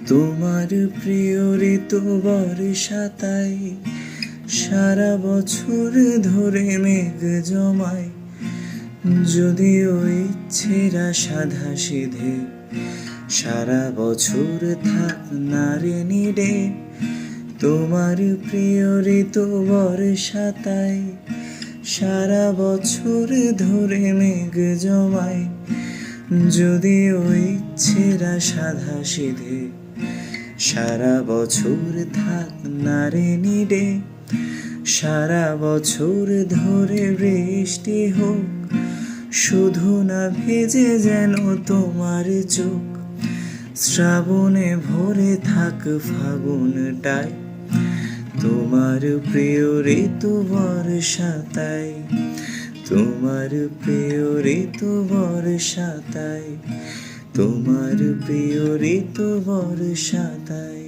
তোমার প্রিয় ঋতু বর্ষাতাই, সারা বছর ধরে মেঘ জমায়। যদিও ইচ্ছেরা সাধা সিধে, সারা বছর থাক না রে নিড়ে। তোমার প্রিয় ঋতু বর্ষাতাই, সারা বছর ধরে মেঘ জমায়। যদিও ইচ্ছেরা সাধা সিধে, সারা বছর থাক না রে নিড়ে। সারা বছর ধরে বৃষ্টি হোক, শুধু না ভেজে যেন তোমার চোখ। শ্রাবণে ভরে থাক ফাগুনটায়, তোমার প্রিয় ঋতু বর্ষাতাই। তোমার প্রিয় ঋতু বর্ষাতাই, তোমার প্রিয় ঋতু বর্ষাতাই।